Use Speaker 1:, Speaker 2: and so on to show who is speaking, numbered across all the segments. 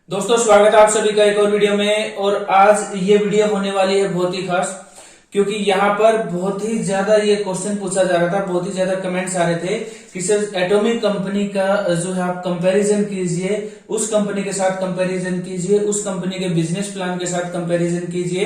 Speaker 1: दोस्तों स्वागत है आप सभी का एक और वीडियो में। और आज ये वीडियो होने वाली है बहुत ही खास, क्योंकि यहाँ पर बहुत ही ज्यादा ये क्वेश्चन पूछा जा रहा था, बहुत ही ज्यादा कमेंट्स आ रहे थे कि सर एटॉमिक कंपनी का जो है आप कंपैरिजन कीजिए, उस कंपनी के साथ कंपैरिजन कीजिए, उस कंपनी के बिजनेस प्लान के साथ कंपैरिजन कीजिए,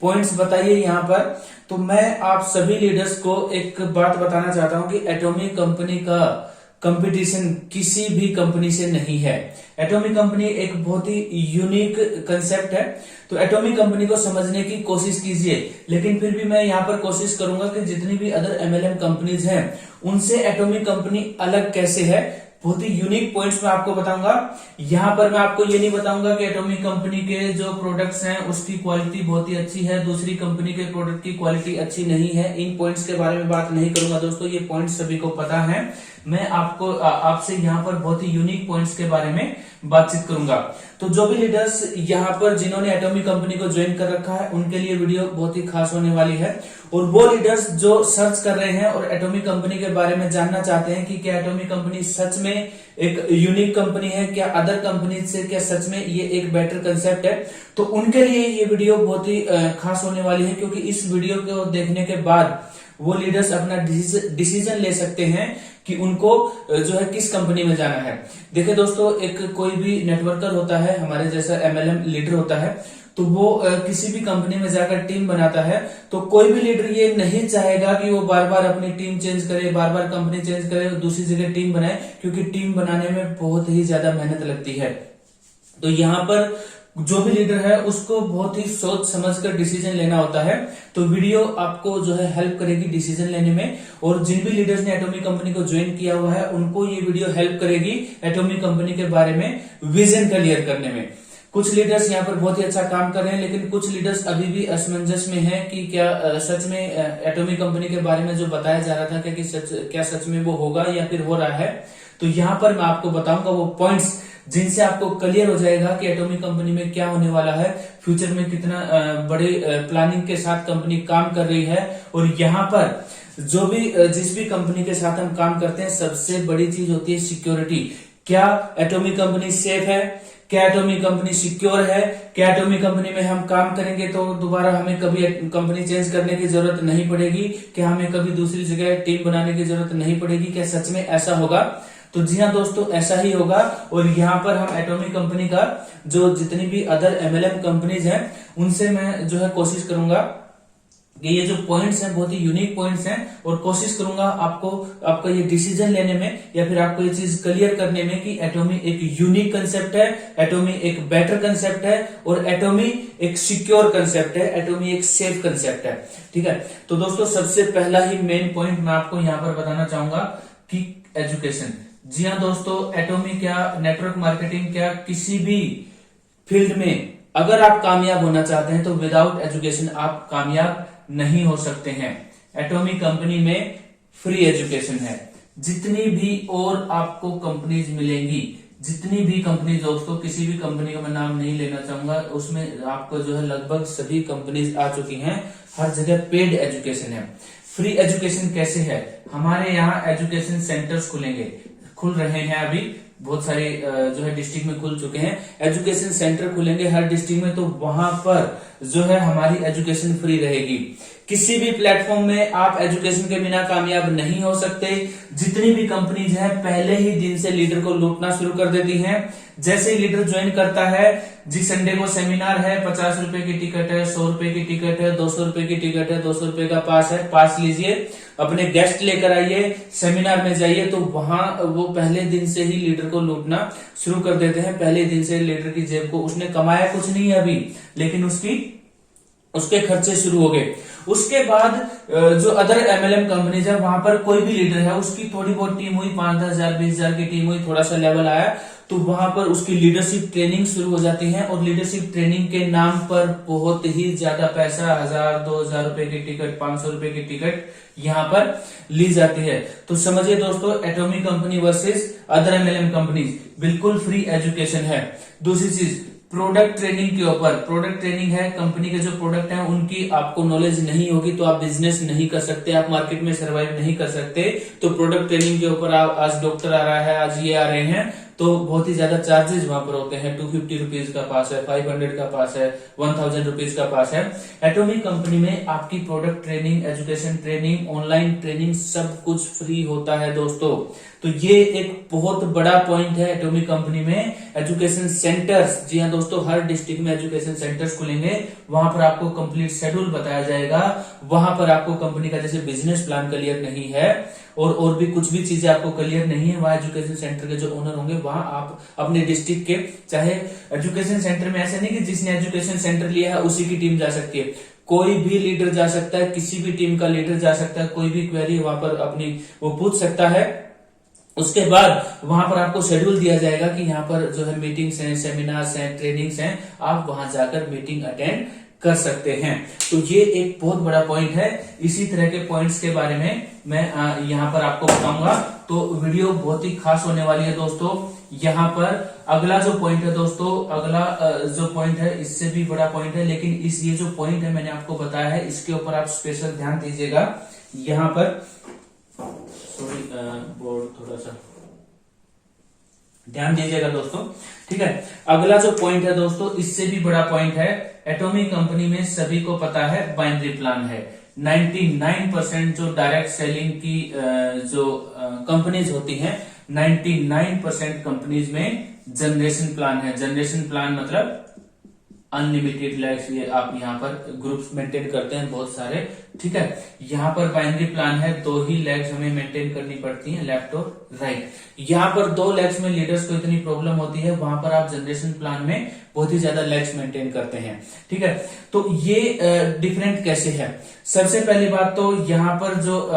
Speaker 1: पॉइंट्स बताइए यहाँ पर। तो मैं आप सभी लीडर्स को एक बात बताना चाहता हूँ कि एटॉमिक कंपनी का कंपटीशन किसी भी कंपनी से नहीं है। एटॉमिक कंपनी एक बहुत ही यूनिक कंसेप्ट है, तो एटॉमिक कंपनी को समझने की कोशिश कीजिए। लेकिन फिर भी मैं यहाँ पर कोशिश करूंगा कि जितनी भी अदर एमएलएम कंपनीज हैं उनसे एटॉमिक कंपनी अलग कैसे है, बहुत ही यूनिक पॉइंट्स मैं आपको बताऊंगा। यहाँ पर मैं आपको ये नहीं बताऊंगा कि एटॉमिक कंपनी के जो प्रोडक्ट्स हैं उसकी क्वालिटी बहुत ही अच्छी है, दूसरी कंपनी के प्रोडक्ट की क्वालिटी अच्छी नहीं है। इन पॉइंट्स के बारे में बात नहीं करूंगा दोस्तों, ये पॉइंट्स सभी को पता है। मैं आपको आपसे यहाँ पर बहुत ही यूनिक पॉइंट्स के बारे में बातचीत करूंगा। तो जो भी लीडर्स यहाँ पर जिन्होंने एटॉमिक कंपनी को ज्वाइन कर रखा है उनके लिए वीडियो बहुत ही खास होने वाली है। और वो लीडर्स जो सर्च कर रहे हैं और एटॉमिक कंपनी के बारे में जानना चाहते हैं कि क्या एटॉमिक कंपनी सच में एक यूनिक कंपनी है, क्या अदर कंपनी से क्या सच में ये एक बेटर कंसेप्ट है, तो उनके लिए ये वीडियो बहुत ही खास होने वाली है। क्योंकि इस वीडियो को देखने के बाद वो लीडर्स अपना डिसीजन ले सकते हैं कि उनको जो है किस कंपनी में जाना है। देखिए दोस्तों, एक कोई भी नेटवर्कर होता है, हमारे जैसा एमएलएम लीडर होता है, तो वो किसी भी कंपनी में जाकर टीम बनाता है। तो कोई भी लीडर ये नहीं चाहेगा कि वो बार बार अपनी टीम चेंज करे, बार बार कंपनी चेंज करे, दूसरी जगह टीम बनाए, क्योंकि टीम बनाने में बहुत ही ज्यादा मेहनत लगती है। तो यहाँ पर जो भी लीडर है उसको बहुत ही सोच समझ कर डिसीजन लेना होता है। तो वीडियो आपको जो है हेल्प करेगी डिसीजन लेने में। और जिन भी लीडर्स ने एटॉमिक कंपनी को ज्वाइन किया हुआ है उनको ये वीडियो हेल्प करेगी एटॉमिक कंपनी के बारे में विजन क्लियर करने में। कुछ लीडर्स यहाँ पर बहुत ही अच्छा काम कर रहे हैं, लेकिन कुछ लीडर्स अभी भी असमंजस में हैं कि क्या सच में एटॉमिक कंपनी के बारे में जो बताया जा रहा था क्या सच में वो होगा या फिर हो रहा है। तो यहाँ पर मैं आपको बताऊंगा वो पॉइंट्स जिनसे आपको क्लियर हो जाएगा कि एटॉमिक कंपनी में क्या होने वाला है, फ्यूचर में कितना बड़े प्लानिंग के साथ कंपनी काम कर रही है। और यहाँ पर जो भी जिस भी कंपनी के साथ हम काम करते हैं सबसे बड़ी चीज होती है सिक्योरिटी। क्या एटॉमिक कंपनी सेफ है, क्या एटॉमिक कंपनी सिक्योर है, क्या एटॉमिक कंपनी में हम काम करेंगे तो दोबारा हमें कभी कंपनी चेंज करने की जरूरत नहीं पड़ेगी, क्या हमें कभी दूसरी जगह टीम बनाने की जरूरत नहीं पड़ेगी, क्या सच में ऐसा होगा। तो जी हाँ दोस्तों, ऐसा ही होगा। और यहाँ पर हम एटॉमिक कंपनी का जो जितनी भी अदर एमएलएम कंपनीज हैं उनसे मैं जो है कोशिश करूंगा कि ये जो पॉइंट्स हैं बहुत ही यूनिक पॉइंट्स हैं, और कोशिश करूंगा आपका ये डिसीजन लेने में या फिर आपको ये चीज क्लियर करने में कि एटॉमी एक यूनिक कंसेप्ट है, एटॉमी एक बेटर कंसेप्ट है, और एटॉमी एक सिक्योर कंसेप्ट है, एटॉमी एक सेफ कंसेप्ट है। ठीक है, तो दोस्तों सबसे पहला ही मेन पॉइंट मैं आपको यहाँ पर बताना चाहूंगा कि एजुकेशन। जी हाँ दोस्तों, एटॉमी क्या, नेटवर्क मार्केटिंग क्या, किसी भी फील्ड में अगर आप कामयाब होना चाहते हैं तो विदाउट एजुकेशन आप कामयाब नहीं हो सकते हैं। एटॉमिक कंपनी में फ्री एजुकेशन है। जितनी भी और आपको कंपनीज मिलेंगी, जितनी भी कंपनीज, दोस्तों किसी भी कंपनी का मैं नाम नहीं लेना चाहूंगा, उसमें आपको जो है लगभग सभी कंपनीज आ चुकी हैं, हर जगह पेड एजुकेशन है। फ्री एजुकेशन कैसे है, हमारे यहाँ एजुकेशन सेंटर्स खुल रहे हैं, अभी बहुत सारे जो है डिस्ट्रिक्ट में खुल चुके हैं। एजुकेशन सेंटर खुलेंगे हर डिस्ट्रिक्ट में, तो वहां पर जो है हमारी एजुकेशन फ्री रहेगी। किसी भी प्लेटफॉर्म में आप एजुकेशन के बिना कामयाब नहीं हो सकते। जितनी भी कंपनीज हैं पहले ही दिन से लीडर को लूटना शुरू कर देती हैं। जैसे ही लीडर ज्वाइन करता है, जी संडे को सेमिनार है, 50 रुपए की टिकट है, 100 रुपए की टिकट है, 200 रुपए की टिकट है, 200 रुपए का पास है, पास लीजिए, अपने गेस्ट लेकर आइए, सेमिनार में जाइए। तो वहां वो पहले दिन से ही लीडर को लूटना शुरू कर देते हैं। पहले दिन से लीडर की जेब को, उसने कमाया कुछ नहीं है अभी, लेकिन उसके खर्चे शुरू हो गए। उसके बाद जो अदर एमएलएम कंपनीज है वहां पर कोई भी लीडर है, उसकी थोड़ी बहुत टीम हुई, 5-10,000 20,000 की टीम हुई, थोड़ा सा लेवल आया, तो वहां पर उसकी लीडरशिप ट्रेनिंग शुरू हो जाती है। और लीडरशिप ट्रेनिंग के नाम पर बहुत ही ज्यादा पैसा, 1,000-2,000 रुपए की टिकट, 500 रुपए की टिकट यहाँ पर ली जाती है। तो समझिए दोस्तों, atomic company versus other MLM companies, बिल्कुल फ्री एजुकेशन है। दूसरी चीज, प्रोडक्ट ट्रेनिंग के ऊपर, प्रोडक्ट ट्रेनिंग है, कंपनी के जो प्रोडक्ट हैं उनकी आपको नॉलेज नहीं होगी तो आप बिजनेस नहीं कर सकते, आप मार्केट में सर्वाइव नहीं कर सकते। तो प्रोडक्ट ट्रेनिंग के ऊपर आज डॉक्टर आ रहा है, आज ये आ रहे हैं, तो बहुत ही ज्यादा चार्जेस वहां पर होते हैं। 250 रुपीज का पास है, 500 का पास है, 1000 रुपीज का पास है। एटॉमिक कंपनी में आपकी product training, education training, online training सब कुछ फ्री होता है दोस्तों। तो ये एक बहुत बड़ा पॉइंट है एटॉमिक कंपनी में। एजुकेशन सेंटर्स, जी हाँ दोस्तों, हर डिस्ट्रिक्ट में एजुकेशन सेंटर्स खुलेंगे। वहां पर आपको कंप्लीट शेड्यूल बताया जाएगा। वहां पर आपको कंपनी का जैसे बिजनेस प्लान क्लियर नहीं है और भी कुछ भी चीजें आपको क्लियर नहीं है, वहां एजुकेशन सेंटर के जो ओनर होंगे वहां आप अपने डिस्ट्रिक्ट के, चाहे एजुकेशन सेंटर में ऐसा नहीं कि जिसने एजुकेशन सेंटर लिया है उसी की टीम जा सकती है, कोई भी लीडर जा सकता है, किसी भी टीम का लीडर जा सकता है, कोई भी क्वेरी वहां पर अपनी वो पूछ सकता है। उसके बाद वहां पर आपको शेड्यूल दिया जाएगा कि यहाँ पर जो है मीटिंग्स हैं, सेमिनार्स हैं, ट्रेनिंग्स हैं, आप वहां जाकर मीटिंग अटेंड कर सकते हैं। तो ये एक बहुत बड़ा पॉइंट है। इसी तरह के पॉइंट्स के बारे में मैं यहाँ पर आपको बताऊंगा। तो वीडियो बहुत ही खास होने वाली है दोस्तों। यहाँ पर अगला जो पॉइंट है दोस्तों, अगला जो पॉइंट है इससे भी बड़ा पॉइंट है, लेकिन ये जो पॉइंट है मैंने आपको बताया है इसके ऊपर आप स्पेशल ध्यान दीजिएगा। यहाँ पर सॉरी, बोर्ड थोड़ा सा ध्यान दीजिएगा दोस्तों, ठीक है। अगला जो पॉइंट है दोस्तों इससे भी बड़ा पॉइंट है। एटॉमिक कंपनी में सभी को पता है बाइनरी प्लान है। 99% जो डायरेक्ट सेलिंग की जो कंपनीज होती हैं, 99% कंपनीज में जनरेशन प्लान है। जनरेशन प्लान मतलब अनलिमिटेड लैग्स, ये आप यहाँ पर ग्रुप्स मेंटेन करते हैं बहुत सारे, ठीक है। यहाँ पर बाइनरी प्लान है, 2 ही लैग्स हमें मेंटेन करनी पड़ती हैं, लेफ्ट और राइट। यहाँ पर 2 लैग्स में लीडर्स को इतनी प्रॉब्लम होती है, वहां पर आप जनरेशन प्लान में बहुत ही ज्यादा लैग्स मेंटेन करते हैं, ठीक है। तो ये डिफरेंट कैसे है? सबसे पहली बात तो यहाँ पर जो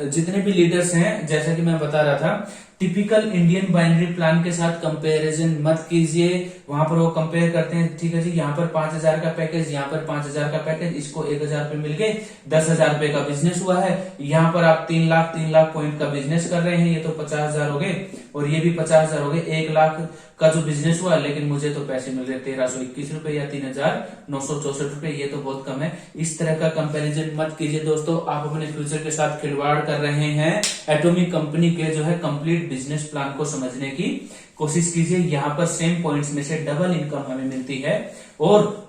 Speaker 1: जितने भी लीडर्स हैं, जैसा कि मैं बता रहा था, टिपिकल इंडियन बाइनरी प्लान के साथ कंपैरिजन मत कीजिए। वहां पर वो कंपेयर करते हैं, ठीक है जी, यहाँ पर 5000 का पैकेज, यहाँ पर 5000 का पैकेज, इसको 1000 रुपए मिल गए, 10,000 रुपए का बिजनेस हुआ है। यहाँ पर आप 3 लाख पॉइंट का बिजनेस कर रहे हैं, ये तो 50,000 हो गए और ये भी 50,000 हो गए। 1 लाख का जो बिजनेस हुआ, लेकिन मुझे तो पैसे मिल रहे 1321 रुपए या 3964 रुपए, ये तो बहुत कम है। इस तरह का कंपैरिजन मत कीजिए दोस्तों। आप अपने फ्यूचर के साथ खिलवाड़ कर रहे हैं। एटॉमिक कंपनी के जो है कंप्लीट बिजनेस प्लान को समझने की कोशिश कीजिए। यहाँ पर सेम पॉइंट्स में से डबल इनकम हमें मिलती है और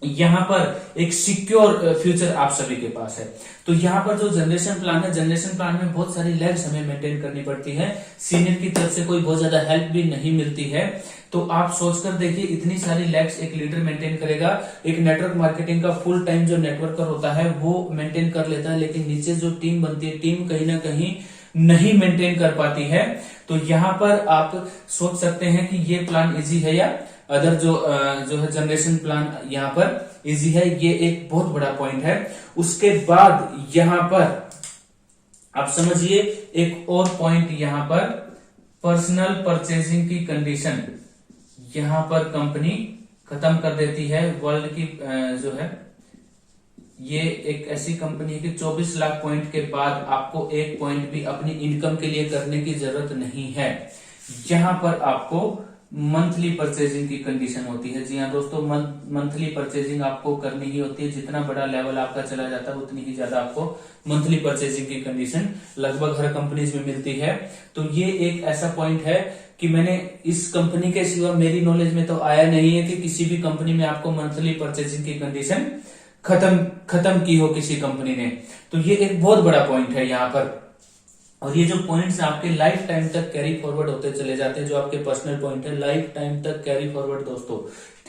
Speaker 1: यहाँ पर एक सिक्योर फ्यूचर आप सभी के पास है। तो यहाँ पर जो जनरेशन प्लान है, जनरेशन प्लान में बहुत सारी लैग्स हमें मेंटेन करनी पड़ती है। सीनियर की तरफ से कोई बहुत ज्यादा हेल्प भी नहीं मिलती है। तो आप सोचकर देखिए, इतनी सारी लैग्स एक लीडर मेंटेन करेगा। एक नेटवर्क मार्केटिंग का फुल टाइम जो नेटवर्कर होता है वो मेंटेन कर लेता है, लेकिन नीचे जो टीम बनती है, टीम कहीं ना कहीं नहीं मेंटेन कर पाती है। तो यहाँ पर आप सोच सकते हैं कि ये प्लान इजी है या अदर जो है जनरेशन प्लान यहाँ पर इजी है। ये एक बहुत बड़ा पॉइंट है। उसके बाद यहाँ पर आप समझिए एक और पॉइंट, यहाँ पर पर्सनल परचेजिंग की कंडीशन यहाँ पर कंपनी खत्म कर देती है। वर्ल्ड की जो है ये एक ऐसी कंपनी है कि 24 लाख पॉइंट के बाद आपको 1 पॉइंट भी अपनी इनकम के लिए करने की जरूरत नहीं है। यहाँ पर आपको मंथली परचेजिंग की कंडीशन होती है। जी हाँ दोस्तों, मंथली परचेजिंग आपको करनी ही होती है। जितना बड़ा लेवल आपका चला जाता है उतनी ही ज्यादा आपको मंथली परचेजिंग की कंडीशन लगभग हर कंपनीज में मिलती है। तो ये एक ऐसा पॉइंट है कि मैंने इस कंपनी के सिवा मेरी नॉलेज में तो आया नहीं है कि किसी भी कंपनी में आपको मंथली परचेजिंग की कंडीशन खत्म की हो किसी कंपनी ने। तो ये एक बहुत बड़ा पॉइंट है यहाँ पर। और ये जो पॉइंट्स आपके लाइफ टाइम तक कैरी फॉरवर्ड होते चले जाते हैं, जो आपके पर्सनल पॉइंट है लाइफ टाइम तक कैरी फॉरवर्ड दोस्तों,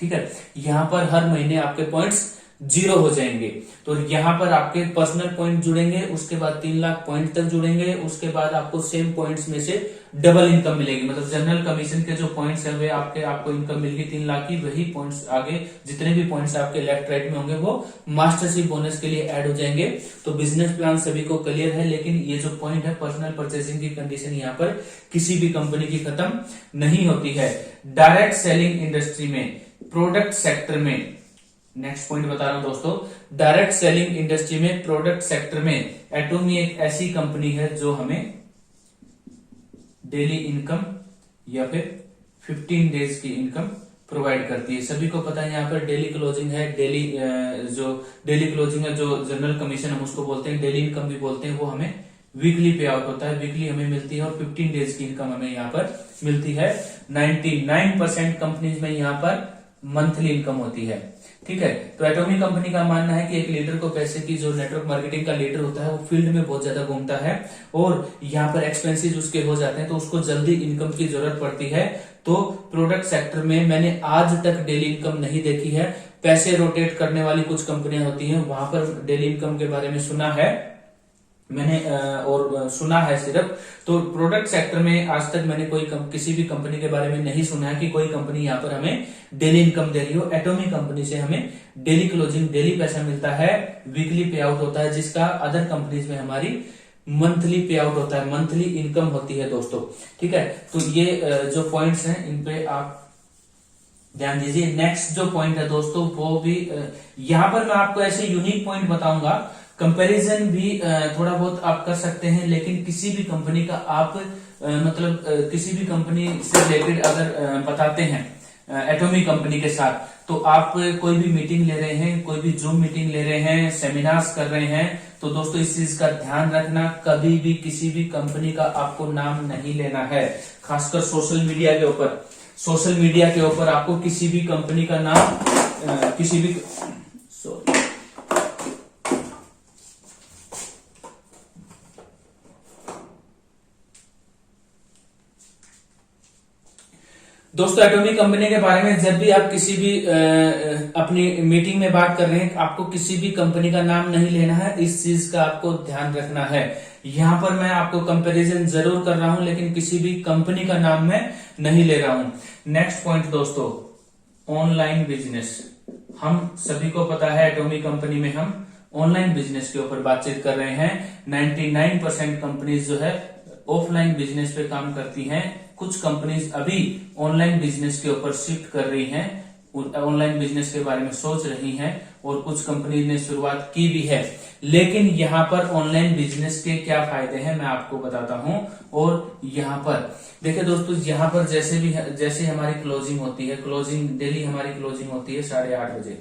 Speaker 1: ठीक है। यहाँ पर हर महीने आपके पॉइंट्स 0 हो जाएंगे। तो यहाँ पर आपके पर्सनल पॉइंट जुड़ेंगे, उसके बाद 3 लाख पॉइंट तक जुड़ेंगे, उसके बाद आपको सेम पॉइंट्स में से डबल इनकम मिलेगी। मतलब जनरल कमीशन के जो पॉइंट्स है वे आपको इनकम मिलेगी 3 लाख की, वही पॉइंट्स आगे जितने भी पॉइंट्स आपके लेफ्ट राइट में होंगे वो मास्टरशिप बोनस के लिए ऐड हो जाएंगे। तो बिजनेस प्लान सभी को क्लियर है, लेकिन ये जो पॉइंट है पर्सनल परचेसिंग की कंडीशन यहाँ पर किसी भी कंपनी की खत्म नहीं होती है। डायरेक्ट सेलिंग इंडस्ट्री में, प्रोडक्ट सेक्टर में, नेक्स्ट पॉइंट बता रहा हूं दोस्तों, डायरेक्ट सेलिंग इंडस्ट्री में, प्रोडक्ट सेक्टर में एटॉमी एक ऐसी कंपनी है जो हमें डेली इनकम या फिर 15 डेज की इनकम प्रोवाइड करती है। सभी को पता है यहाँ पर डेली क्लोजिंग है, डेली क्लोजिंग है, जो जनरल कमीशन हम उसको बोलते हैं, डेली इनकम भी बोलते हैं, वो हमें वीकली पे आउट होता है, वीकली हमें मिलती है और 15 डेज की इनकम हमें यहाँ पर मिलती है। 99% कंपनीज में यहाँ पर मंथली इनकम होती है। ठीक है, तो एटॉमिक कंपनी का मानना है कि एक लीडर को पैसे की, जो नेटवर्क मार्केटिंग का लीडर होता है वो फील्ड में बहुत ज्यादा घूमता है और यहाँ पर एक्सपेंसेस उसके हो जाते हैं, तो उसको जल्दी इनकम की जरूरत पड़ती है। तो प्रोडक्ट सेक्टर में मैंने आज तक डेली इनकम नहीं देखी है। पैसे रोटेट करने वाली कुछ कंपनियां होती हैं, वहां पर डेली इनकम के बारे में सुना है मैंने और सुना है सिर्फ। तो प्रोडक्ट सेक्टर में आज तक मैंने किसी भी कंपनी के बारे में नहीं सुना है कि कोई कंपनी यहाँ पर हमें डेली इनकम दे रही हो। एटॉमिक कंपनी से हमें डेली क्लोजिंग, डेली पैसा मिलता है, वीकली पे आउट होता है, जिसका अदर कंपनीज में हमारी मंथली पे आउट होता है, मंथली इनकम होती है दोस्तों। ठीक है, तो ये जो पॉइंट्स हैं इन पे आप ध्यान दीजिए। नेक्स्ट जो पॉइंट है दोस्तों वो भी यहाँ पर मैं आपको ऐसे यूनिक पॉइंट बताऊंगा। कंपैरिजन भी थोड़ा बहुत आप कर सकते हैं, लेकिन किसी भी कंपनी का आप किसी भी कंपनी से रिलेटेड अगर बताते हैं एटॉमिक कंपनी के साथ, तो आप कोई भी मीटिंग ले रहे हैं, कोई भी जूम मीटिंग ले रहे हैं, सेमिनार्स कर रहे हैं, तो दोस्तों इस चीज का ध्यान रखना, कभी भी किसी भी कंपनी का आपको नाम नहीं लेना है। खासकर सोशल मीडिया के ऊपर, सोशल मीडिया के ऊपर आपको किसी भी कंपनी का नाम किसी भी दोस्तों एटॉमिक कंपनी के बारे में जब भी आप किसी भी अपनी मीटिंग में बात कर रहे हैं, आपको किसी भी कंपनी का नाम नहीं लेना है। इस चीज का आपको ध्यान रखना है। यहाँ पर मैं आपको कंपैरिजन जरूर कर रहा हूं, लेकिन किसी भी कंपनी का नाम मैं नहीं ले रहा हूं। नेक्स्ट पॉइंट दोस्तों, ऑनलाइन बिजनेस। हम सभी को पता है एटॉमिक कंपनी में हम ऑनलाइन बिजनेस के ऊपर बातचीत कर रहे हैं। 99% कंपनीज जो है ऑफलाइन बिजनेस पे काम करती हैं। कुछ कंपनीज अभी ऑनलाइन बिजनेस के ऊपर शिफ्ट कर रही हैं, ऑनलाइन बिजनेस के बारे में सोच रही हैं, और कुछ कंपनी ने शुरुआत की भी है। लेकिन यहाँ पर ऑनलाइन बिजनेस के क्या फायदे हैं मैं आपको बताता हूं। और यहाँ पर देखिए दोस्तों, यहाँ पर जैसे हमारी क्लोजिंग होती है, क्लोजिंग डेली हमारी क्लोजिंग होती है 8:30 बजे।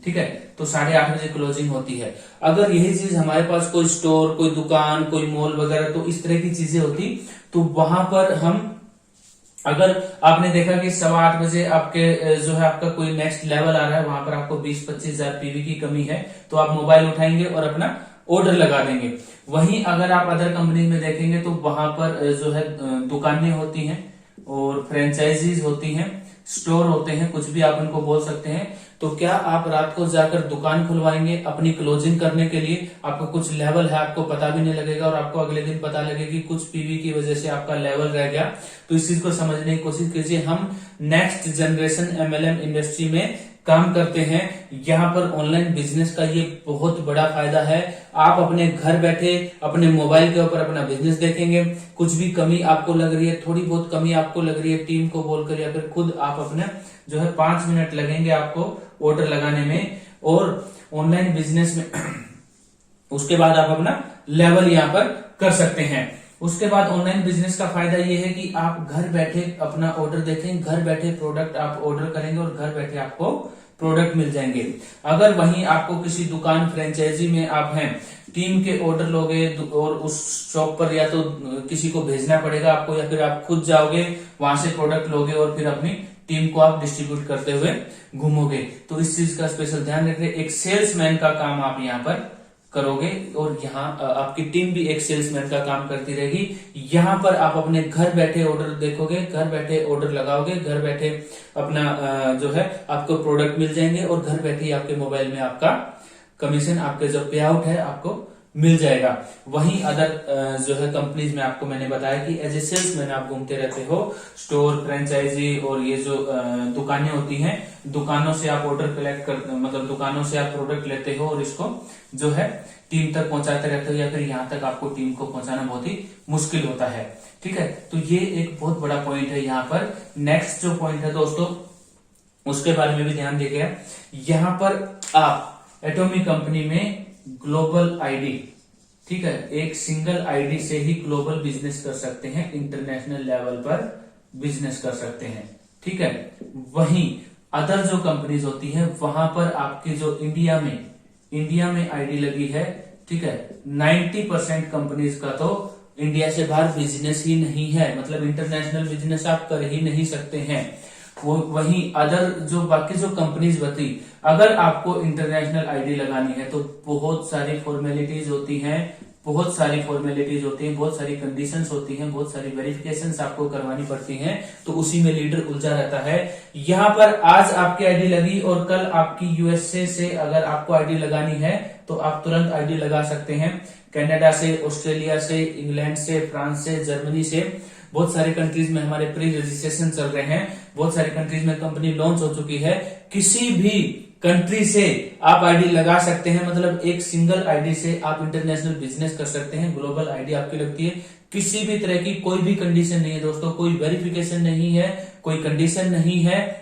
Speaker 1: ठीक है, तो 8:30 बजे क्लोजिंग होती है। अगर यही चीज हमारे पास कोई स्टोर, कोई दुकान, कोई मॉल वगैरह, तो इस तरह की चीजें होती, तो वहां पर हम, अगर आपने देखा कि 8:15 बजे आपके जो है आपका कोई नेक्स्ट लेवल आ रहा है, वहां पर आपको 20-25 हजार पीवी की कमी है, तो आप मोबाइल उठाएंगे और अपना ऑर्डर लगा देंगे। वहीं अगर आप अदर कंपनी में देखेंगे तो वहां पर जो है दुकानें होती हैं और फ्रेंचाइजीज होती हैं, स्टोर होते हैं, कुछ भी आप उनको बोल सकते हैं। तो क्या आप रात को जाकर दुकान खुलवाएंगे अपनी क्लोजिंग करने के लिए? आपका कुछ लेवल है, आपको पता भी नहीं लगेगा, और आपको अगले दिन पता लगेगा कि कुछ पीवी की वजह से आपका लेवल रह गया। तो इस चीज को समझने की कोशिश कीजिए। हम नेक्स्ट जनरेशन एमएलएम इंडस्ट्री में काम करते हैं। यहाँ पर ऑनलाइन बिजनेस का ये बहुत बड़ा फायदा है। आप अपने घर बैठे अपने मोबाइल के ऊपर अपना बिजनेस देखेंगे। कुछ भी कमी आपको लग रही है, थोड़ी बहुत कमी आपको लग रही है, टीम को बोलकर या फिर खुद आप अपने जो है 5 मिनट लगेंगे आपको ऑर्डर लगाने में, और ऑनलाइन बिजनेस में उसके बाद आप अपना लेवल यहाँ पर कर सकते हैं। उसके बाद ऑनलाइन बिजनेस का फायदा ये है कि आप घर बैठे अपना ऑर्डर देखेंगे, घर बैठे प्रोडक्ट आप ऑर्डर करेंगे और घर बैठे आपको प्रोडक्ट मिल जाएंगे। अगर वहीं आपको किसी दुकान, फ्रेंचाइजी में आप हैं, टीम के ऑर्डर लोगे और उस शॉप पर या तो किसी को भेजना पड़ेगा आपको, या फिर आप खुद जाओगे वहां से प्रोडक्ट लोगे और फिर अपनी टीम को आप डिस्ट्रीब्यूट करते हुए घूमोगे। तो इस चीज का स्पेशल ध्यान रखिए। एक सेल्समैन का काम आप यहाँ पर करोगे और यहाँ आपकी टीम भी एक सेल्समैन का काम करती रहेगी। यहाँ पर आप अपने घर बैठे ऑर्डर देखोगे, घर बैठे ऑर्डर लगाओगे, घर बैठे अपना जो है आपको प्रोडक्ट मिल जाएंगे, और घर बैठे ही आपके मोबाइल में आपका कमीशन, आपके जो पे आउट है आपको मिल जाएगा। वहीं अदर जो है कंपनीज में आपको मैंने बताया कि एज ए सेल्समैन आप घूमते रहते हो, स्टोर, फ्रेंचाइजी और ये जो दुकानें होती हैं, दुकानों से आप ऑर्डर कलेक्ट कर, मतलब दुकानों से आप प्रोडक्ट लेते हो और इसको जो है टीम तक पहुंचाते रहते हो, या फिर यहाँ तक आपको टीम को पहुंचाना बहुत ही मुश्किल होता है। ठीक है, तो ये एक बहुत बड़ा पॉइंट है यहाँ पर। नेक्स्ट जो पॉइंट है दोस्तों, उसके बारे में भी ध्यान दीजिएगा। यहाँ पर आप एटॉमिक कंपनी में ग्लोबल आईडी, ठीक है, एक सिंगल आईडी से ही ग्लोबल बिजनेस कर सकते हैं, इंटरनेशनल लेवल पर बिजनेस कर सकते हैं। ठीक है, वहीं अदर जो कंपनीज होती है वहां पर आपके जो इंडिया में आईडी लगी है, ठीक है, 90% कंपनीज का तो इंडिया से बाहर बिजनेस ही नहीं है, मतलब इंटरनेशनल बिजनेस आप कर ही नहीं सकते हैं। वो वहीं अदर जो बाकी जो कंपनीज बती, अगर आपको इंटरनेशनल आईडी लगानी है तो बहुत सारी फॉर्मेलिटीज होती हैं, बहुत सारी कंडीशंस होती हैं, बहुत सारी वेरिफिकेशंस आपको करवानी पड़ती हैं, तो उसी में लीडर उलझा रहता है। यहाँ पर आज आपकी आईडी लगी और कल आपकी यूएसए से अगर आपको आईडी लगानी है तो आप तुरंत आईडी लगा सकते हैं। कनाडा से, ऑस्ट्रेलिया से, इंग्लैंड से, फ्रांस से, जर्मनी से, बहुत सारे कंट्रीज में हमारे प्री रजिस्ट्रेशन चल रहे हैं, बहुत सारी कंट्रीज में कंपनी लॉन्च हो चुकी है। किसी भी कंट्री से आप आईडी लगा सकते हैं, मतलब एक सिंगल आईडी से आप इंटरनेशनल बिजनेस कर सकते हैं। ग्लोबल आईडी आपकी लगती है, किसी भी तरह की कोई भी कंडीशन नहीं है दोस्तों, कोई वेरिफिकेशन नहीं है, कोई कंडीशन नहीं है।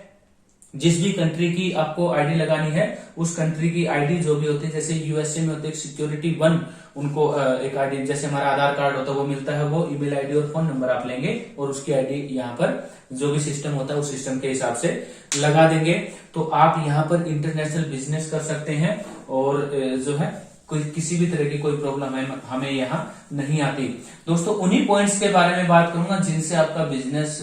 Speaker 1: जिस भी कंट्री की आपको आईडी लगानी है उस कंट्री की आईडी जो भी होती है, जैसे यूएसए में होते हैं सिक्योरिटी 1, उनको एक आईडी जैसे हमारा आधार कार्ड होता है वो मिलता है, वो ईमेल आईडी और फोन नंबर आप लेंगे और उसकी आईडी यहाँ पर जो भी सिस्टम होता है उस सिस्टम के हिसाब से लगा देंगे, तो आप यहाँ पर इंटरनेशनल बिजनेस कर सकते हैं। और जो है कोई किसी भी तरह की कोई प्रॉब्लम हमें यहाँ नहीं आती। दोस्तों उन्हीं पॉइंट्स के बारे में बात करूंगा जिनसे आपका बिजनेस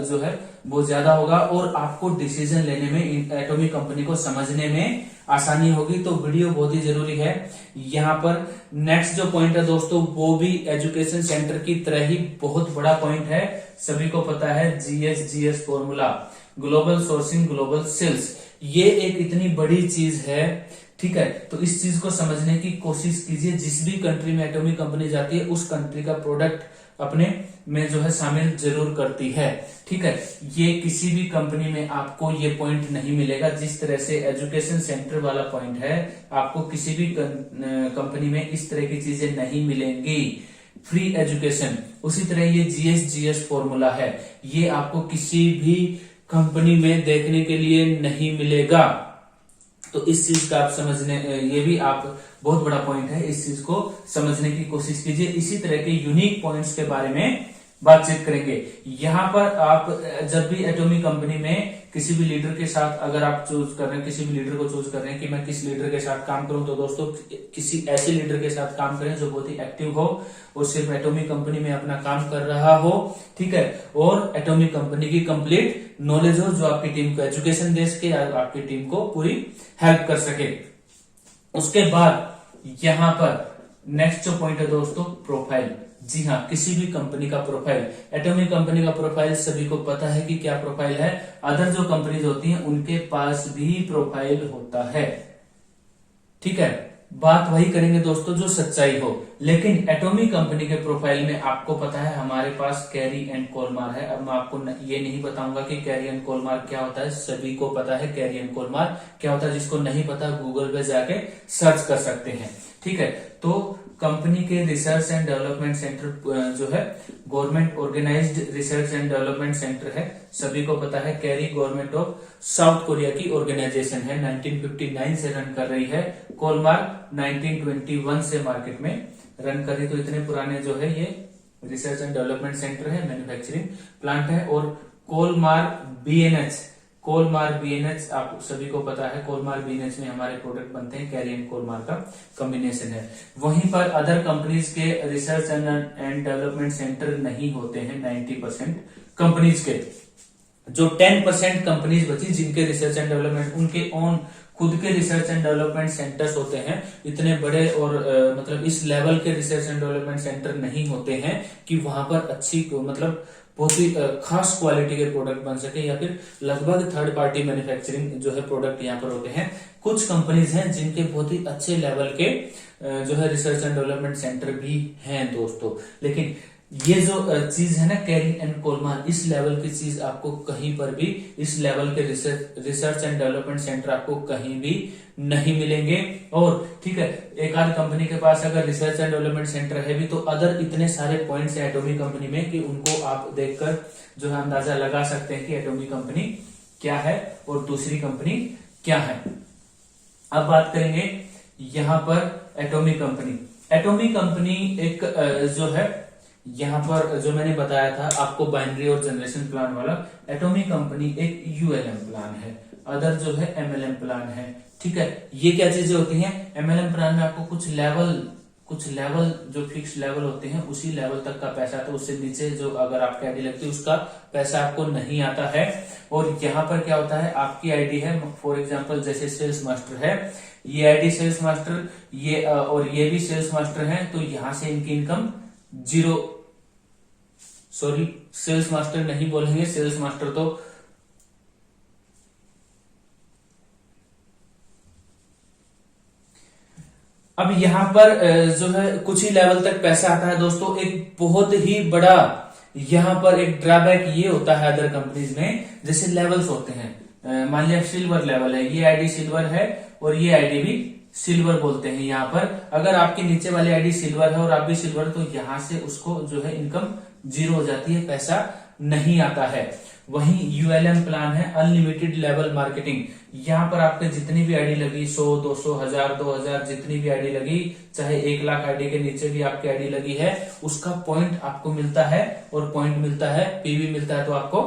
Speaker 1: जो है वो ज्यादा होगा और आपको डिसीजन लेने में, एटॉमिक कंपनी को समझने में आसानी होगी। तो वीडियो बहुत ही जरूरी है। यहाँ पर नेक्स्ट जो पॉइंट है दोस्तों वो भी एजुकेशन सेंटर की तरह ही बहुत बड़ा पॉइंट है। सभी को पता है GS formula, global sourcing global sales, ये एक इतनी बड़ी चीज है, ठीक है। तो इस चीज को समझने की कोशिश कीजिए। जिस भी कंट्री में एटॉमिक कंपनी जाती है उस कंट्री का प्रोडक्ट अपने में जो है शामिल जरूर करती है, ठीक है। ये किसी भी कंपनी में आपको ये पॉइंट नहीं मिलेगा। जिस तरह से एजुकेशन सेंटर वाला पॉइंट है, आपको किसी भी कंपनी में इस तरह की चीजें नहीं मिलेंगी, फ्री एजुकेशन। उसी तरह ये GS फॉर्मूला है, ये आपको किसी भी कंपनी में देखने के लिए नहीं मिलेगा। तो इस चीज का आप समझने, ये भी आप बहुत बड़ा पॉइंट है, इस चीज को समझने की कोशिश कीजिए। इसी तरह के यूनिक पॉइंट्स के बारे में बातचीत करेंगे। यहाँ पर आप जब भी एटॉमिक कंपनी में किसी भी लीडर के साथ अगर आप चूज कर रहे हैं, किसी भी लीडर को चूज कर रहे हैं कि मैं किस लीडर के साथ काम करूं, तो दोस्तों किसी ऐसे लीडर के साथ काम करें जो बहुत ही एक्टिव हो और सिर्फ एटॉमिक कंपनी में अपना काम कर रहा हो, ठीक है, और एटॉमिक कंपनी की कंप्लीट नॉलेज हो, जो आपकी टीम को एजुकेशन दे सके, आपकी टीम को पूरी हेल्प कर सके। उसके बाद यहाँ पर नेक्स्ट जो पॉइंट है दोस्तों, प्रोफाइल। जी हाँ, किसी भी कंपनी का प्रोफाइल, एटॉमिक कंपनी का प्रोफाइल सभी को पता है कि क्या प्रोफाइल है। अदर जो कंपनीज होती हैं उनके पास भी प्रोफाइल होता है, ठीक है। बात वही करेंगे दोस्तों जो सच्चाई हो। लेकिन एटॉमिक कंपनी के प्रोफाइल में आपको पता है हमारे पास कैरी एंड कोलमार है। अब मैं आपको ये नहीं बताऊंगा कि कैरी एंड कोलमार क्या होता है, सभी को पता है कैरी एंड कोलमार क्या होता है। जिसको नहीं पता गूगल पे जाके सर्च कर सकते हैं, ठीक है। तो कंपनी के रिसर्च एंड डेवलपमेंट सेंटर जो है government organised research and development centre है, सभी को पता है। KAERI government of South Korea की ऑर्गेनाइजेशन है, 1959 से रन कर रही है। कोलमार्क 1921 से मार्केट में रन कर रही। तो इतने पुराने जो है ये रिसर्च एंड डेवलपमेंट सेंटर है, मैन्युफैक्चरिंग प्लांट है। और कोलमार्क बीएनएच आप सभी को पता है, कोलमार्क बीएनएच में हमारे प्रोडक्ट बनते हैं, कैरी एंड कोलमार्क का कॉम्बिनेशन है। वहीं पर अदर कंपनीज के रिसर्च एंड डेवलपमेंट सेंटर नहीं होते हैं 90% कंपनीज के। जो 10% कंपनीज बची जिनके रिसर्च एंड डेवलपमेंट, उनके ओन खुद के रिसर्च एंड डेवलपमेंट सेंटर्स होते हैं। इतने बड़े और मतलब इस लेवल के रिसर्च एंड डेवलपमेंट सेंटर नहीं होते हैं कि वहां पर अच्छी मतलब बहुत ही खास क्वालिटी के प्रोडक्ट बन सके, या फिर लगभग थर्ड पार्टी मैन्युफैक्चरिंग जो है प्रोडक्ट यहाँ पर होते हैं। कुछ कंपनीज हैं जिनके बहुत ही अच्छे लेवल के जो है रिसर्च एंड डेवलपमेंट सेंटर भी हैं दोस्तों। लेकिन ये जो चीज है ना कैरी एंड कोलमार, इस लेवल की चीज आपको कहीं पर भी, इस लेवल के रिसर्च एंड डेवलपमेंट सेंटर आपको कहीं भी नहीं मिलेंगे। और ठीक है, एक आध कंपनी के पास अगर रिसर्च एंड डेवलपमेंट सेंटर है भी, तो अदर इतने सारे पॉइंट्स है एटॉमिक कंपनी में कि उनको आप देखकर जो है अंदाजा लगा सकते हैं कि एटॉमिक कंपनी क्या है और दूसरी कंपनी क्या है। अब बात करेंगे यहाँ पर एटॉमिक कंपनी। एटॉमिक कंपनी एक जो है यहाँ पर जो मैंने बताया था आपको बाइनरी और जनरेशन प्लान वाला, एटॉमिक कंपनी एक ULM प्लान है, अदर जो है MLM प्लान है, ठीक है। ये क्या चीजें होती हैं, MLM प्लान में आपको कुछ लेवल कुछ लेवल जो फिक्स लेवल होते हैं उसी लेवल तक का पैसा आता है, उससे नीचे जो अगर आपकी आईडी लगती है उसका पैसा आपको नहीं आता है। और यहाँ पर क्या होता है, आपकी आईडी है फॉर एग्जांपल जैसे सेल्स मास्टर है, ये आईडी सेल्स मास्टर ये और ये भी सेल्स मास्टर है, तो यहां से इनकी income zero, sorry sales master नहीं बोलेंगे, सेल्स मास्टर तो अब यहां पर जो है कुछ ही लेवल तक पैसा आता है दोस्तों। एक बहुत ही बड़ा यहां पर एक ड्रॉबैक ये होता है अदर कंपनीज में, जैसे लेवल्स होते हैं, मान लिया सिल्वर लेवल है, ये आईडी सिल्वर है और ये आईडी भी सिल्वर बोलते हैं। यहाँ पर अगर आपके नीचे वाली आईडी सिल्वर है और आप भी सिल्वर, तो यहां से उसको जो है इनकम जीरो हो जाती है, पैसा नहीं आता है। वहीं यूएलएम प्लान है अनलिमिटेड लेवल मार्केटिंग, यहाँ पर आपके जितनी भी आईडी लगी 100, 200, 1000, 2000 जितनी भी आईडी लगी, चाहे 1 लाख आईडी के नीचे भी आपकी आईडी लगी है, उसका पॉइंट आपको मिलता है और पॉइंट मिलता है, पीवी मिलता है, तो आपको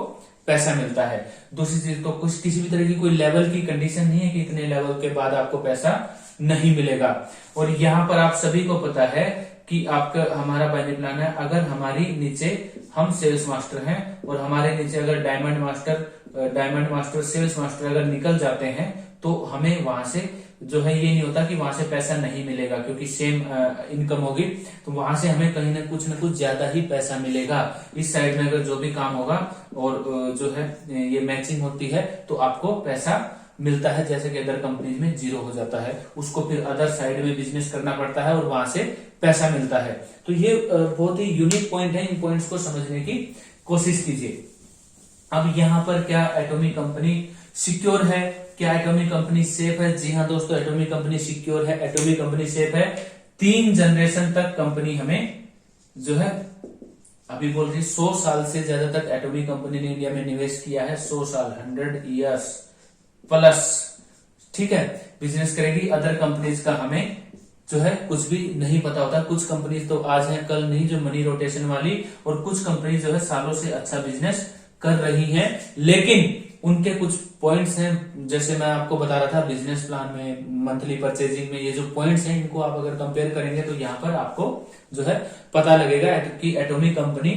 Speaker 1: पैसा मिलता है। दूसरी चीज तो कुछ किसी भी तरह की कोई लेवल की कंडीशन नहीं है कि इतने लेवल के बाद आपको पैसा नहीं मिलेगा। और यहाँ पर आप सभी को पता है कि आपका हमारा बाइनरी प्लान है, अगर हमारी नीचे हम सेल्स मास्टर हैं और हमारे नीचे अगर डायमंड मास्टर सेल्स मास्टर अगर निकल जाते हैं, तो हमें वहां से जो है ये नहीं होता कि वहां से पैसा नहीं मिलेगा, क्योंकि सेम इनकम होगी, तो वहां से हमें कहीं ना कुछ ज्यादा ही पैसा मिलेगा। इस साइड में अगर जो भी काम होगा और जो है ये मैचिंग होती है, तो आपको पैसा मिलता है। जैसे कि अदर कंपनीज में जीरो हो जाता है, उसको फिर अदर साइड में बिजनेस करना पड़ता है और वहां से पैसा मिलता है। तो ये बहुत ही यूनिक पॉइंट है, इन पॉइंट्स को समझने की कोशिश कीजिए। अब यहाँ पर क्या एटॉमिक कंपनी सिक्योर है, क्या एटॉमिक कंपनी सेफ है? जी हाँ दोस्तों, एटॉमिक कंपनी सिक्योर है, एटॉमिक कंपनी सेफ है। 3 जनरेशन तक कंपनी हमें जो है अभी बोल रही 100 साल से ज्यादा तक एटॉमिक कंपनी ने इंडिया में निवेश किया है, 100 साल 100 ईयर्स प्लस, ठीक है, बिजनेस करेगी। अदर कंपनीज का हमें जो है कुछ भी नहीं पता होता। कुछ कंपनीज तो आज है कल नहीं, जो मनी रोटेशन वाली, और कुछ कंपनी जो है सालों से अच्छा बिजनेस कर रही हैं, लेकिन उनके कुछ पॉइंट्स हैं, जैसे मैं आपको बता रहा था बिजनेस प्लान में, मंथली परचेजिंग में, ये जो पॉइंट्स हैं इनको आप अगर कंपेयर करेंगे तो यहाँ पर आपको जो है पता लगेगा कि एटॉमिक कंपनी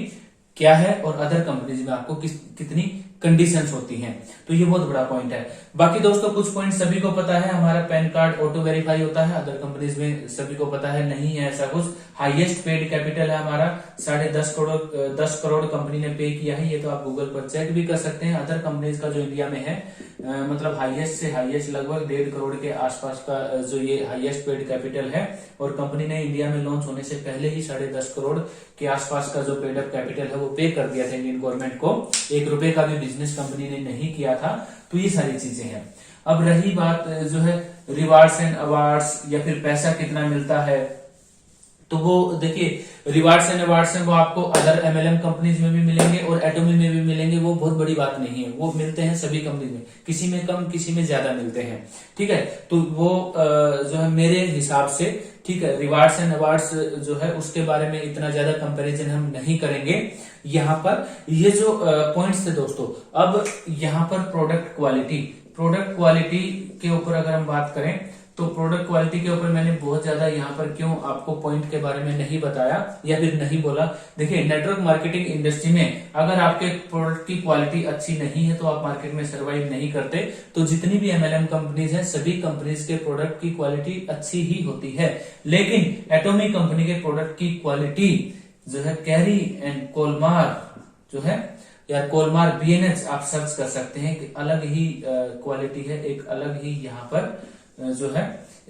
Speaker 1: क्या है और अदर कंपनीज में आपको कितनी कंडीशंस होती हैं। तो ये बहुत बड़ा पॉइंट है। बाकी दोस्तों कुछ पॉइंट सभी को पता है, हमारा पैन कार्ड ऑटो वेरीफाई होता है, अदर कंपनीज में सभी को पता है नहीं है ऐसा कुछ। हाईएस्ट पेड कैपिटल है हमारा 10.5 करोड़ कंपनी ने पे किया है, ये तो आप गूगल पर चेक भी कर सकते हैं। अदर कंपनीज का जो इंडिया में है मतलब हाईएस्ट से हाईएस्ट लगभग 1.5 करोड़ के आसपास का जो ये हाईएस्ट पेड कैपिटल है, और कंपनी ने इंडिया में लॉन्च होने से पहले ही 10.5 करोड़ के आसपास का जो पेड अप कैपिटल है वो पे कर दिया था इंडियन गवर्नमेंट को। 1 रुपए का भी बिजनेस कंपनी ने नहीं किया था। तो ये सारी चीजें हैं। अब रही बात जो है रिवार्ड्स एंड अवार्ड्स या फिर पैसा कितना मिलता है, तो वो देखिए रिवार्ड्स एंड अवार्ड्स हैं वो आपको अदर एमएलएम कंपनीज में भी मिलेंगे और एटॉमिक में भी मिलेंगे। वो बहुत बड़ी बात नहीं है, वो मिलते हैं सभी कंपनी में, किसी में कम किसी में ज्यादा मिलते हैं, ठीक है। तो वो जो है मेरे हिसाब से ठीक है, रिवार्ड्स एंड अवार्ड्स जो है उसके बारे में इतना ज्यादा कंपैरिजन हम नहीं करेंगे यहाँ पर। ये जो पॉइंट्स थे दोस्तों, अब यहाँ पर प्रोडक्ट क्वालिटी के ऊपर अगर हम बात करें, तो प्रोडक्ट क्वालिटी के ऊपर मैंने बहुत ज्यादा यहाँ पर क्यों आपको पॉइंट के बारे में नहीं बताया या फिर नहीं बोला। देखिए नेटवर्क मार्केटिंग इंडस्ट्री में अगर आपके प्रोडक्ट की क्वालिटी अच्छी नहीं है तो आप मार्केट में सर्वाइव नहीं करते। तो जितनी भी एमएलएम कंपनीज हैं सभी कंपनीज के प्रोडक्ट की क्वालिटी अच्छी ही होती है, लेकिन एटॉमिक कंपनी के प्रोडक्ट की क्वालिटी जो है कैरी एंड कोलमार जो है या कोलमार बीएनएच आप सर्च कर सकते हैं कि अलग ही क्वालिटी है, एक अलग ही यहाँ पर जो है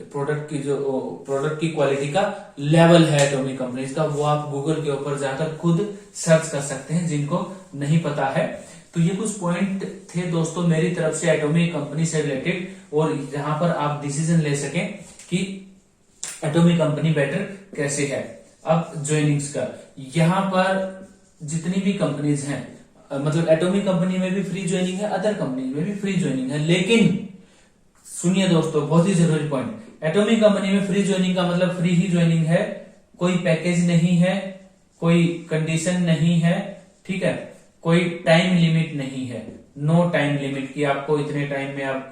Speaker 1: प्रोडक्ट की क्वालिटी का लेवल है एटॉमिक कंपनीज का। वो आप गूगल के ऊपर जाकर खुद सर्च कर सकते हैं जिनको नहीं पता है। तो ये कुछ पॉइंट थे दोस्तों मेरी तरफ से एटॉमिक कंपनी से रिलेटेड, और जहां पर आप डिसीजन ले सकें कि एटॉमिक कंपनी बेटर कैसे है। अब ज्वाइनिंग्स का, यहाँ पर जितनी भी कंपनीज हैं मतलब एटॉमिक कंपनी में भी फ्री ज्वाइनिंग है, अदर कंपनी में भी फ्री ज्वाइनिंग है, लेकिन सुनिए दोस्तों बहुत ही जरूरी पॉइंट, एटॉमिक कंपनी में फ्री ज्वाइनिंग का मतलब फ्री ही ज्वाइनिंग है, कोई पैकेज नहीं है, कोई कंडीशन नहीं है, ठीक है, कोई टाइम लिमिट नहीं है, नो टाइम लिमिट की आपको इतने टाइम में आप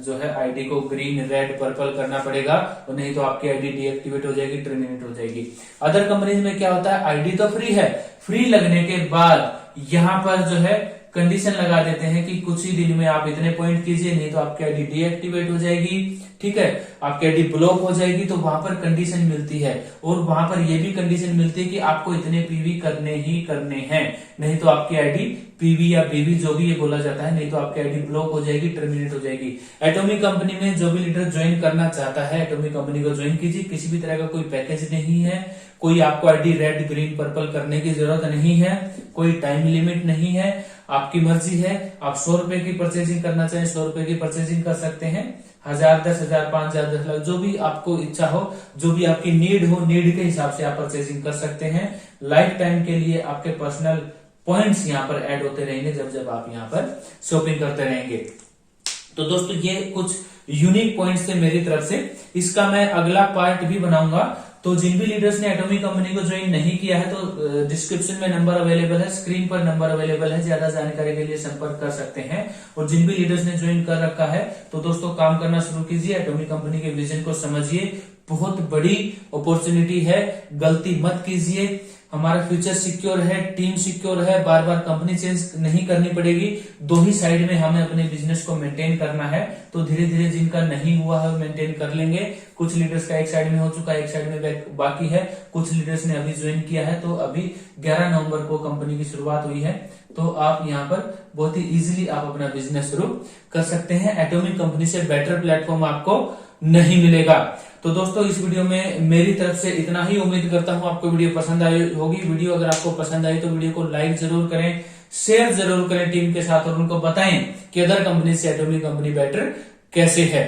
Speaker 1: जो है आईडी को ग्रीन रेड पर्पल करना पड़ेगा, और नहीं तो आपकी आईडी डीएक्टिवेट हो जाएगी, टर्मिनेट हो जाएगी। अदर कंपनीज में क्या होता है, आईडी तो फ्री है, फ्री लगने के बाद यहाँ पर जो है कंडीशन लगा देते हैं कि कुछ ही दिन में आप इतने पॉइंट कीजिए, नहीं तो आपकी आईडी डीएक्टिवेट हो जाएगी, ठीक है, आपकी आईडी ब्लॉक हो जाएगी। तो वहां पर कंडीशन मिलती है, और वहां पर यह भी कंडीशन मिलती है कि आपको इतने पीवी करने ही करने हैं, नहीं तो आपकी आईडी पीवी या बीवी जो भी ये बोला जाता है, नहीं तो आपकी आईडी ब्लॉक हो जाएगी, टर्मिनेट हो जाएगी। एटॉमिक कंपनी में जो भी लीडर ज्वाइन करना चाहता है, एटॉमिक कंपनी को ज्वाइन कीजिए। किसी भी तरह का कोई पैकेज नहीं है, कोई आपको आईडी रेड ग्रीन पर्पल करने की जरूरत नहीं है, कोई टाइम लिमिट नहीं है, आपकी मर्जी है। आप 100 रुपए की परचेजिंग करना चाहें 100 रुपए की परचेजिंग कर सकते हैं, 1000, 10,000, 5,000, 10 लाख, जो भी आपको इच्छा हो, जो भी आपकी नीड हो, नीड के हिसाब से आप परचेजिंग कर सकते हैं। लाइफ टाइम के लिए आपके पर्सनल पॉइंट्स यहाँ पर ऐड होते रहेंगे जब जब आप यहाँ पर शॉपिंग करते रहेंगे। तो दोस्तों ये कुछ यूनिक पॉइंट्स थे मेरी तरफ से, इसका मैं अगला पार्ट भी बनाऊंगा। तो जिन भी लीडर्स ने एटॉमिक कंपनी को ज्वाइन नहीं किया है, तो डिस्क्रिप्शन में नंबर अवेलेबल है, स्क्रीन पर नंबर अवेलेबल है, ज्यादा जानकारी के लिए संपर्क कर सकते हैं। और जिन भी लीडर्स ने ज्वाइन कर रखा है, तो दोस्तों काम करना शुरू कीजिए, एटॉमिक कंपनी के विजन को समझिए, बहुत बड़ी अपॉर्चुनिटी है, गलती मत कीजिए। हमारा फ्यूचर सिक्योर है, टीम सिक्योर है, बार बार कंपनी चेंज नहीं करनी पड़ेगी, दो ही साइड में हमें अपने बिजनेस को मेंटेन करना है। तो धीरे धीरे जिनका नहीं हुआ है मेंटेन कर लेंगे। कुछ लीडर्स का एक साइड में हो चुका है, एक साइड में बाकी है, कुछ लीडर्स ने अभी ज्वाइन किया है। तो अभी 11 नवंबर को कंपनी की शुरुआत हुई है, तो आप यहाँ पर बहुत ही इजीली आप अपना बिजनेस शुरू कर सकते हैं। एटॉमिक कंपनी से बेटर प्लेटफॉर्म आपको नहीं मिलेगा। तो दोस्तों इस वीडियो में मेरी तरफ से इतना ही, उम्मीद करता हूं आपको वीडियो पसंद आई होगी। वीडियो अगर आपको पसंद आई तो वीडियो को लाइक जरूर करें, शेयर जरूर करें टीम के साथ, और उनको बताएं कि अदर कंपनी से एटॉमिक कंपनी बेटर कैसे है,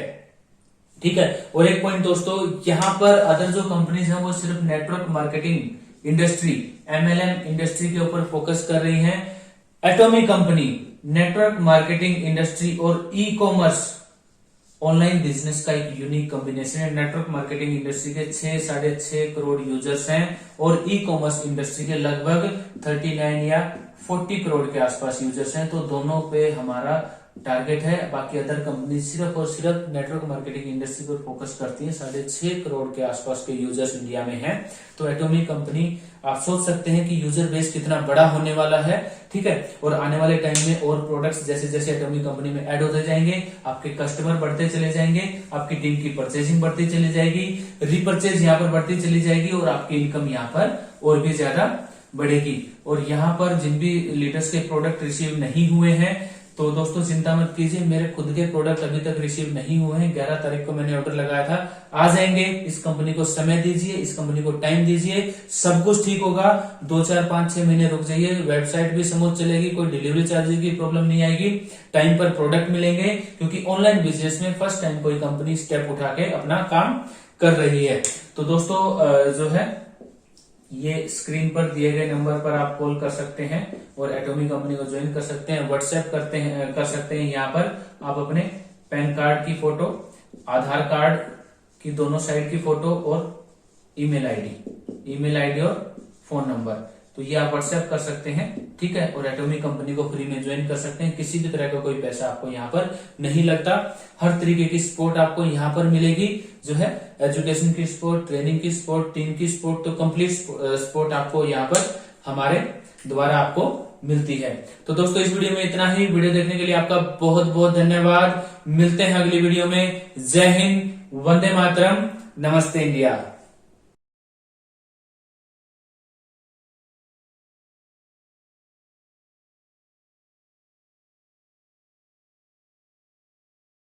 Speaker 1: ठीक है। और एक पॉइंट दोस्तों, यहाँ पर अदर जो कंपनीज हैं वो सिर्फ network marketing industry, MLM industry के ऊपर फोकस कर रही है। Atomic company network marketing industry और ई कॉमर्स ऑनलाइन बिजनेस का एक यूनिक कॉम्बिनेशन है। नेटवर्क मार्केटिंग इंडस्ट्री के 6-6.5 करोड़ यूजर्स हैं, और ई कॉमर्स इंडस्ट्री के लगभग 39 या 40 करोड़ के आसपास यूजर्स हैं। तो दोनों पे हमारा टारगेट है। बाकी अदर कंपनी सिर्फ और सिर्फ नेटवर्क मार्केटिंग इंडस्ट्री पर फोकस करती है। 6.5 करोड़ के आसपास के यूजर्स इंडिया में हैं। तो एटॉमिक कंपनी, आप सोच सकते हैं कि यूजर बेस कितना बड़ा होने वाला है, ठीक है। और आने वाले टाइम में और प्रोडक्ट्स जैसे जैसे एटॉमिक कंपनी में ऐड होते जाएंगे, आपके कस्टमर बढ़ते चले जाएंगे, आपकी टीम की परचेजिंग बढ़ती चली जाएगी, रिपर्चेज यहाँ पर बढ़ती चली जाएगी, और आपकी इनकम यहाँ पर और भी ज्यादा बढ़ेगी। और यहाँ पर जिन भी लीडर्स के प्रोडक्ट रिसीव नहीं हुए हैं, तो दोस्तों चिंता मत कीजिए, मेरे खुद के प्रोडक्ट अभी तक रिसीव नहीं हुए हैं। 11 तारीख को मैंने ऑर्डर लगाया था, आ जाएंगे। इस कंपनी को समय दीजिए, इस कंपनी को टाइम दीजिए, सब कुछ ठीक होगा। 2, 4, 5, 6 महीने रुक जाइए, वेबसाइट भी स्मूथ चलेगी, कोई डिलीवरी चार्जेस की प्रॉब्लम नहीं आएगी, टाइम पर प्रोडक्ट मिलेंगे। क्योंकि ऑनलाइन बिजनेस में फर्स्ट टाइम कोई कंपनी स्टेप उठा के अपना काम कर रही है। तो दोस्तों जो है ये स्क्रीन पर दिए गए नंबर पर आप कॉल कर सकते हैं और एटॉमिक कंपनी को ज्वाइन कर सकते हैं। व्हाट्सएप कर सकते हैं। यहाँ पर आप अपने पैन कार्ड की फोटो, आधार कार्ड की दोनों साइड की फोटो और ईमेल आईडी और फोन नंबर, तो ये आप व्हाट्सएप कर सकते हैं, ठीक है। और एटॉमिक कंपनी को फ्री में ज्वाइन कर सकते हैं। किसी भी तरह का कोई पैसा आपको यहाँ पर नहीं लगता। हर तरीके की सपोर्ट आपको यहाँ पर मिलेगी, जो है एजुकेशन की सपोर्ट, ट्रेनिंग की सपोर्ट, टीम की सपोर्ट, तो कंप्लीट सपोर्ट आपको यहाँ पर हमारे द्वारा आपको मिलती है। तो दोस्तों इस वीडियो में इतना ही। वीडियो देखने के लिए आपका बहुत बहुत धन्यवाद। मिलते हैं अगली वीडियो में। जय हिंद, वंदे मातरम, नमस्ते इंडिया।